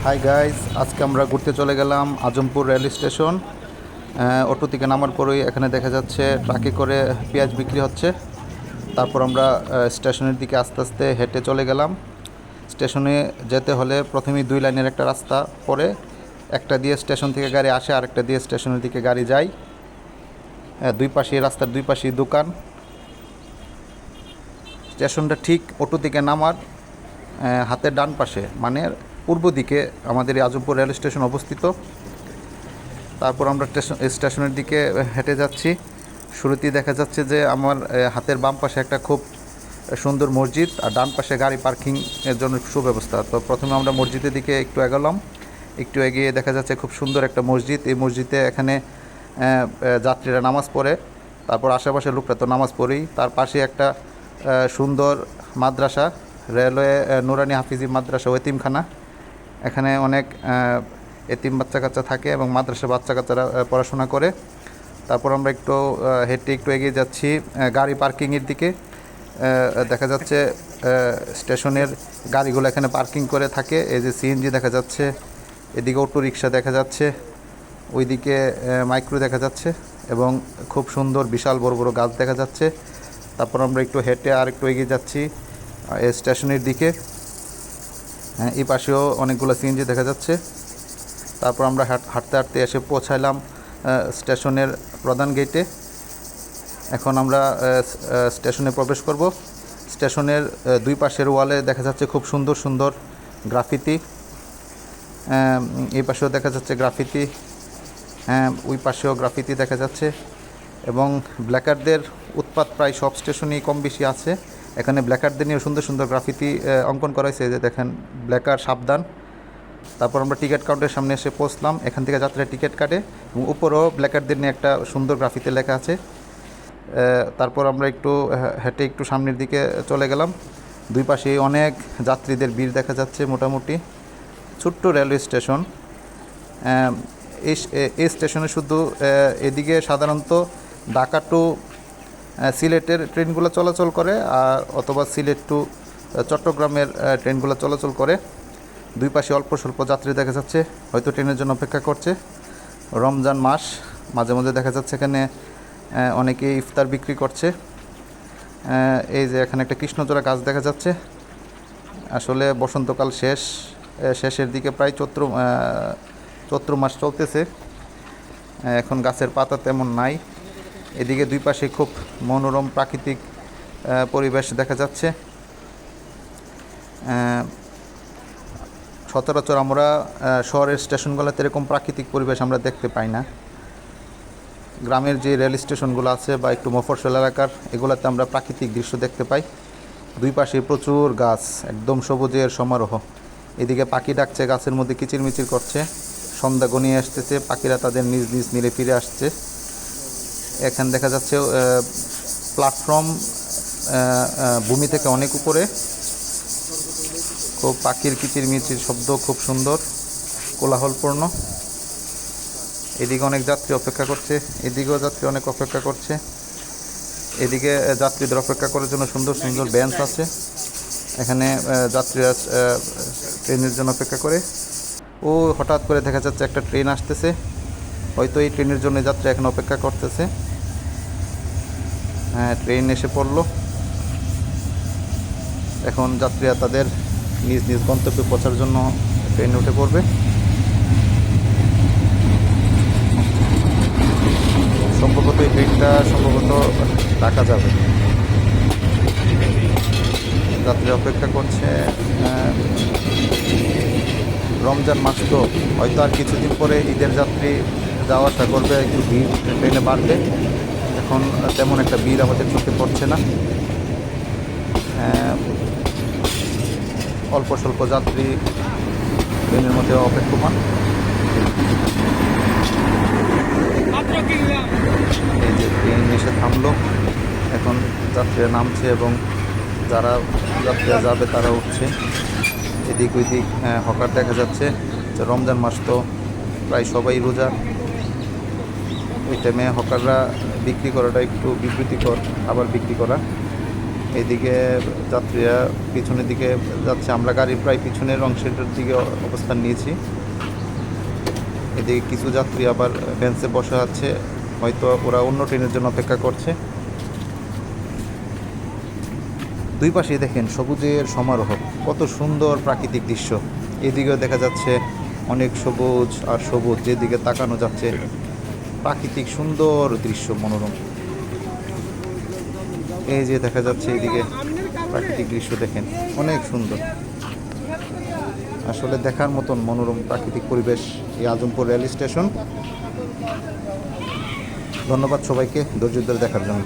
Hi guys, আজকে আমরা ঘুরতে চলে গেলাম আজমপুর রেল স্টেশন। অটো থেকে নামার পরেই এখানে দেখা যাচ্ছে ট্রাকে করে পেঁয়াজ বিক্রি হচ্ছে। তারপর আমরা স্টেশনের দিকে আস্তে আস্তে হেঁটে চলে গেলাম। স্টেশনে যেতে হলে প্রথমেই 2 লাইনের একটা রাস্তা পড়ে, একটা দিয়ে স্টেশন থেকে গাড়ি আসে, আরেকটা দিয়ে স্টেশনের দিকে গাড়ি যায়। দুই পাশে, রাস্তার দুই পাশেই দোকান। স্টেশনটা ঠিক অটো থেকে নামার হাতের ডান পাশে, মানে পূর্ব দিকে আমাদের এই আজমপুর রেল স্টেশন অবস্থিত। তারপর আমরা স্টেশনের দিকে হেঁটে যাচ্ছি। শুরুতেই দেখা যাচ্ছে যে আমার হাতের বাম পাশে একটা খুব সুন্দর মসজিদ, আর ডান পাশে গাড়ি পার্কিং এর জন্য সুব্যবস্থা। তো প্রথমে আমরা মসজিদের দিকে একটু এগোলাম। একটু এগিয়ে দেখা যাচ্ছে খুব সুন্দর একটা মসজিদ। এই মসজিদে এখানে যাত্রীরা নামাজ পড়ে। তারপর আশেপাশের লোকরা তো নামাজ পড়েই। তার পাশে একটা সুন্দর মাদ্রাসা, রেলওয়ে নুরানি হাফিজি মাদ্রাসা ও এতিমখানা। এখানে অনেক এতিম বাচ্চা কাচ্চা থাকে এবং মাদ্রাসা বাচ্চা কাচ্চারা পড়াশোনা করে। তারপর আমরা একটু হেঁটে একটু এগিয়ে যাচ্ছি গাড়ি পার্কিংয়ের দিকে। দেখা যাচ্ছে স্টেশনের গাড়িগুলো এখানে পার্কিং করে থাকে। এই যে সিএনজি দেখা যাচ্ছে, এদিকে অটো রিক্সা দেখা যাচ্ছে, ওইদিকে মাইক্রো দেখা যাচ্ছে এবং খুব সুন্দর বিশাল বড় বড় গাছ দেখা যাচ্ছে। তারপর আমরা একটু হেঁটে আর একটু এগিয়ে যাচ্ছি স্টেশনের দিকে। এই পাশেও অনেকগুলো সিএনজি দেখা যাচ্ছে। তারপর আমরা হাঁটতে হাঁটতে এসে পৌঁছাইলাম স্টেশনের প্রধান গেটে। এখন আমরা স্টেশনে প্রবেশ করব। স্টেশনের দুই পাশের ওয়ালে দেখা যাচ্ছে খুব সুন্দর সুন্দর গ্রাফিতি। এই পাশেও দেখা যাচ্ছে গ্রাফিতি, ওই পাশেও গ্রাফিতি দেখা যাচ্ছে। এবং ব্ল্যাকারদের উৎপাত প্রায় সব স্টেশনেই কম বেশি আছে। এখানে ব্ল্যাকারদের নিয়ে সুন্দর সুন্দর গ্রাফিতি অঙ্কন করা হয়েছে, যে দেখেন ব্ল্যাকার সাবধান। তারপর আমরা টিকিট কাউন্টারের সামনে এসে পৌঁছলাম। এখান থেকে যাত্রীরা টিকিট কাটে এবং উপরেও ব্ল্যাকারদের নিয়ে একটা সুন্দর গ্রাফিতে লেখা আছে। তারপর আমরা একটু হেঁটে একটু সামনের দিকে চলে গেলাম। দুই পাশে অনেক যাত্রীদের ভিড় দেখা যাচ্ছে। মোটামুটি ছোট্ট রেলওয়ে স্টেশন। এই স্টেশনে শুধু এদিকে সাধারণত ঢাকা টু সিলেটের ট্রেনগুলো চলাচল করে, আর অথবা সিলেট টু চট্টগ্রামের ট্রেনগুলো চলাচল করে। দুই পাশে অল্প স্বল্প যাত্রী দেখা যাচ্ছে, হয়তো ট্রেনের জন্য অপেক্ষা করছে। রমজান মাস, মাঝে মাঝে দেখা যাচ্ছে এখানে অনেকে ইফতার বিক্রি করছে। এই যে এখানে একটা কৃষ্ণচূড়া গাছ দেখা যাচ্ছে। আসলে বসন্তকাল শেষের দিকে, প্রায় চৈত্র মাস চলতেছে। এখন গাছের পাতা তেমন নাই। এদিকে দুই পাশে খুব মনোরম প্রাকৃতিক পরিবেশ দেখা যাচ্ছে। সচরাচর আমরা শহরের স্টেশনগুলোতে এরকম প্রাকৃতিক পরিবেশ আমরা দেখতে পাই না। গ্রামের যে রেল স্টেশনগুলো আছে বা একটু মফস্বল এলাকার, এগুলোতে আমরা প্রাকৃতিক দৃশ্য দেখতে পাই। দুই পাশে প্রচুর গাছ, একদম সবুজের সমারোহ। এদিকে পাখি ডাকছে, গাছের মধ্যে কিচিরমিচির করছে। সন্ধ্যা ঘনিয়ে আসতেছে, পাখিরা তাদের নিজ নিজ নীড়ে ফিরে আসছে। এখানে দেখা যাচ্ছে প্ল্যাটফর্ম ভূমি থেকে অনেক উপরে। খুব পাখির কিচিরমিচির শব্দ, খুব সুন্দর, কোলাহলপূর্ণ। এদিকে অনেক যাত্রী অপেক্ষা করছে, এদিকেও যাত্রী অনেক অপেক্ষা করছে। এদিকে যাত্রীদের অপেক্ষা করার জন্য সুন্দর সুন্দর বেঞ্চ আছে। এখানে যাত্রীরা ট্রেনের জন্য অপেক্ষা করে। ও হঠাৎ করে দেখা যাচ্ছে একটা ট্রেন আসতেছে, হয়তো এই ট্রেনের জন্য যাত্রী এখন অপেক্ষা করতেছে। হ্যাঁ, ট্রেন এসে পড়লো। এখন যাত্রীরা তাদের নিজ নিজ গন্তব্যে পৌঁছার জন্য ট্রেনে উঠে পড়বে। সম্ভবত এই ট্রেনটা ঢাকা যাবে। যাত্রী অপেক্ষা করছে। রমজান মাস তো, হয়তো আর কিছুদিন পরে ঈদের যাত্রী যাওয়া আসা করবে, একটু ভিড় ট্রেনে বাড়বে। এখন তেমন একটা ভিড় আমাদের চোখে পড়ছে না। অল্প স্বল্প যাত্রী ট্রেনের মধ্যে অপেক্ষমান। এই যে ট্রেন এসে থামলো, এখন যাত্রীরা নামছে এবং যারা যাত্রীরা যাবে তারা উঠছে। এদিক ওইদিক হকার দেখা যাচ্ছে। রমজান মাস তো, প্রায় সবাই রোজা। এই টাইমে হকাররা বিক্রি করাটা একটু বিব্রতিকর, আবার বিক্রি করা। এদিকে যাত্রীরা পিছনের দিকে যাচ্ছে, আমরা গাড়ির প্রায় পিছনের অংশের দিকে অবস্থান নিয়েছি। এদিকে কিছু যাত্রী আবার বেঞ্চে বসে আছে, হয়তো ওরা অন্য ট্রেনের জন্য অপেক্ষা করছে। দুই পাশেই দেখেন সবুজের সমারোহ, কত সুন্দর প্রাকৃতিক দৃশ্য। এদিকেও দেখা যাচ্ছে অনেক সবুজ আর সবুজ, যেদিকে তাকানো যাচ্ছে প্রাকৃতিক সুন্দর দৃশ্য, মনোরম। এই যে দেখা যাচ্ছে এদিকে প্রাকৃতিক দৃশ্য দেখেন, অনেক সুন্দর, আসলে দেখার মতন মনোরম প্রাকৃতিক পরিবেশ এই আজমপুর রেল স্টেশন। ধন্যবাদ সবাইকে ধৈর্য ধরে দেখার জন্য।